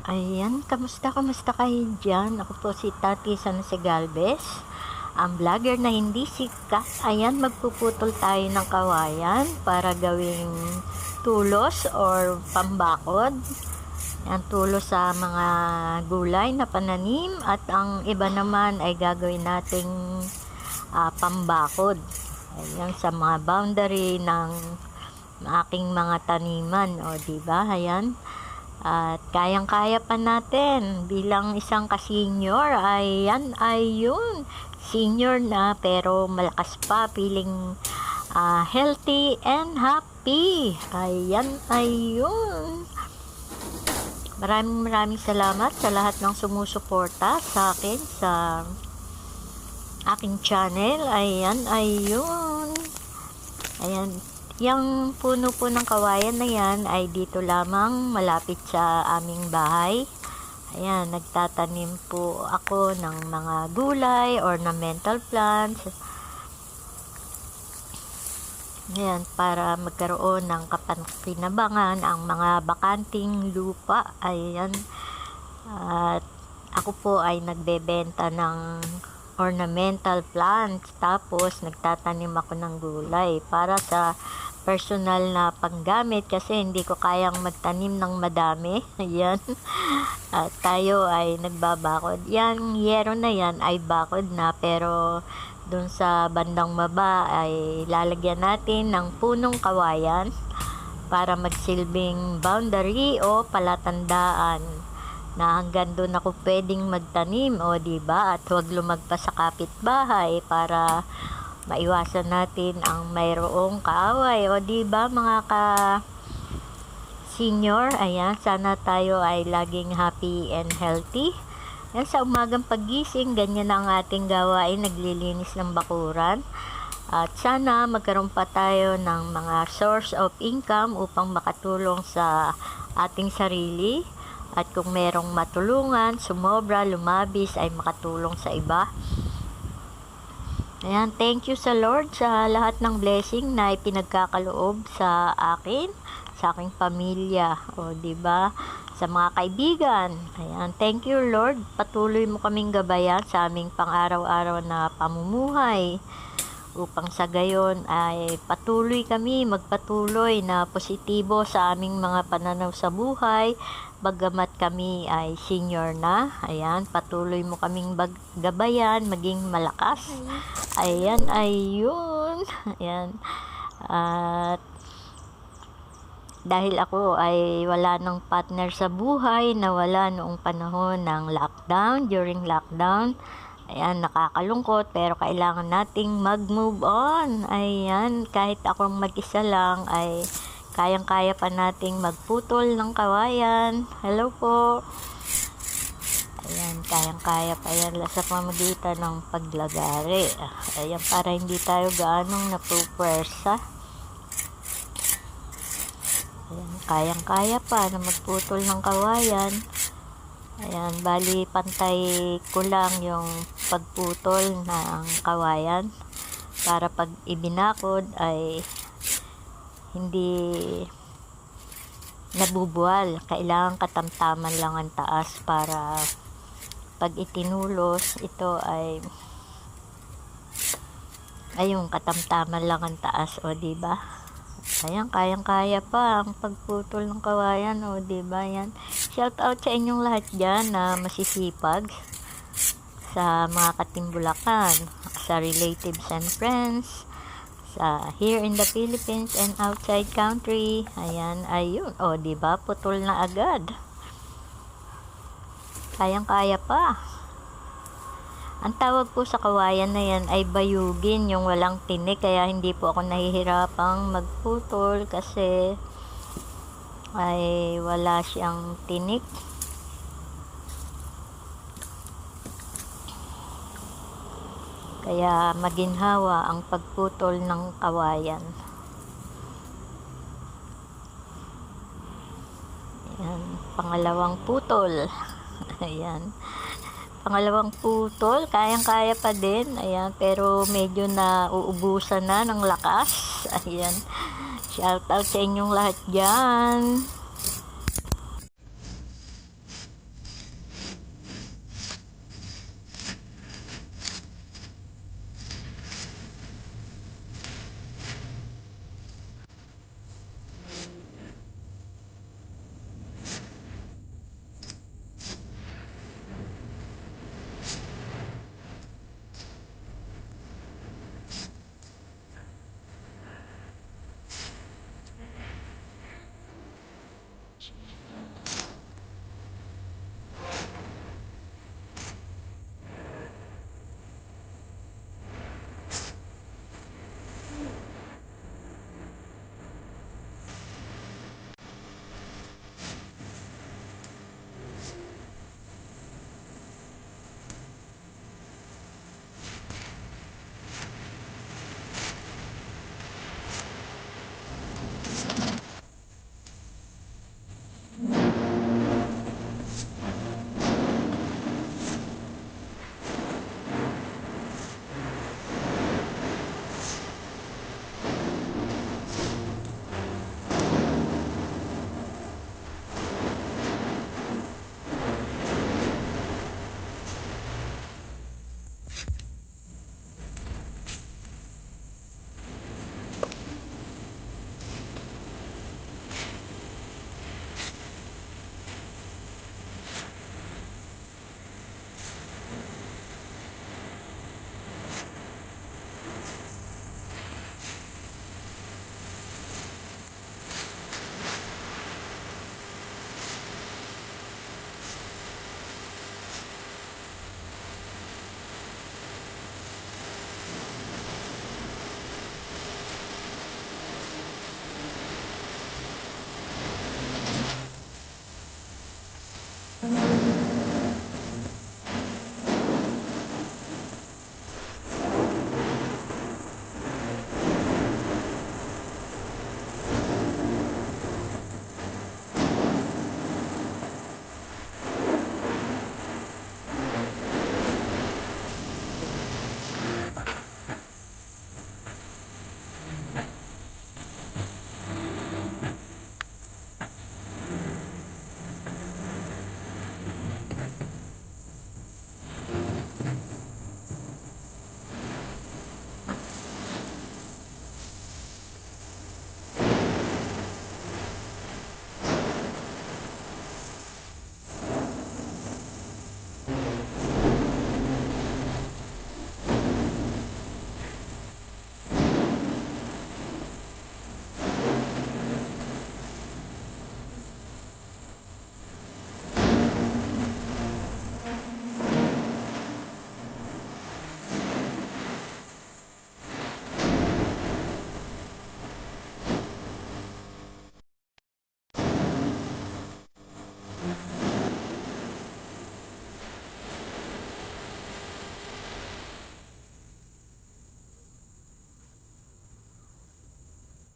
Ayan, kamusta kayo dyan? Ako po si Tati San Galvez, ang vlogger na hindi sikat. Ayan, magpuputol tayo ng kawayan para gawing tulos or pambakod. Ayan, tulos sa mga gulay na pananim at ang iba naman ay gagawin nating pambakod. Ayan, sa mga boundary ng aking mga taniman. O, diba? Ayan. At kayang-kaya pa natin bilang isang ka-senior. Ayan, ayun. Senior na pero malakas pa, feeling healthy and happy. Ayan, ayun. Maraming salamat sa lahat ng sumusuporta sa akin sa aking channel. Ayan, ayun. Ayan. Yung puno po ng kawayan na yan ay dito lamang malapit sa aming bahay. Ayan, nagtatanim po ako ng mga gulay, ornamental plants. Ayan, para magkaroon ng kapakinabangan ang mga bakanting lupa. Ayan, at ako po ay nagbebenta ng ornamental plants, tapos nagtatanim ako ng gulay para sa personal na panggamit kasi hindi ko kayang magtanim ng madami. Ayan. At tayo ay nagbabakod. Yan, yero na yan ay bakod na, pero dun sa bandang baba ay lalagyan natin ng punong kawayan para magsilbing boundary o palatandaan na hanggang doon ako pwedeng magtanim, o diba? At huwag lumagpas sa kapitbahay para maiwasan natin ang mayroong kaaway, o diba mga ka-senior? Ayan, sana tayo ay laging happy and healthy. Yan, sa umagang pagising, ganyan ang ating gawain, naglilinis ng bakuran. At sana magkaroon pa tayo ng mga source of income upang makatulong sa ating sarili. At kung merong matulungan, sumobra, lumabis, ay makatulong sa iba. Ayan, thank you sa Lord sa lahat ng blessing na ipinagkakaloob sa akin, sa aking pamilya, o diba, sa mga kaibigan. Ayan, thank you Lord, patuloy mo kaming gabayan sa aming pang-araw-araw na pamumuhay, upang sa gayon ay patuloy kami magpatuloy na positibo sa aming mga pananaw sa buhay, bagamat kami ay senior na. Ayan, patuloy mo kaming gabayan, maging malakas. Ayan, ayun. Ayan. At dahil ako ay wala ng partner sa buhay, nawala noong panahon ng lockdown, during lockdown. Ayan, nakakalungkot, pero kailangan nating mag-move on. Ayan, kahit akong mag-isa lang ay kayang-kaya pa nating magputol ng kawayan. Hello po. Ayan, kayang-kaya pa yan sa pamamagitan ng paglagari. Ayan, para hindi tayo gaanong napupwersa. Ayan, kayang-kaya pa na magputol ng kawayan. Ayan, bali pantay ko lang yung pagputol ng kawayan para pag ibinakod ay hindi nabubuwal. Kailangan katamtaman lang ang taas para pag itinulos ito ay yung katamtaman lang ang taas, o diba? Ayan, kayang-kaya pa ang pagputol ng kawayan, o diba? Yan, shout out sa inyong lahat dyan na masisipag, sa mga katimbulakan, sa relatives and friends, sa here in the Philippines and outside country. Ayan, ayun, o diba? Putol na agad. Kayang-kaya pa. Ang tawag po sa kawayan na yan ay bayugin, yung walang tinik, kaya hindi po ako nahihirapang magputol kasi ay wala siyang tinik. Kaya maginhawa ang pagputol ng kawayan. Ayan, pangalawang putol. Ayan. Pangalawang putol, kayang-kaya pa din. Ayan, pero medyo na uubusan na ng lakas. Ayan. Shout out sa inyong lahat dyan.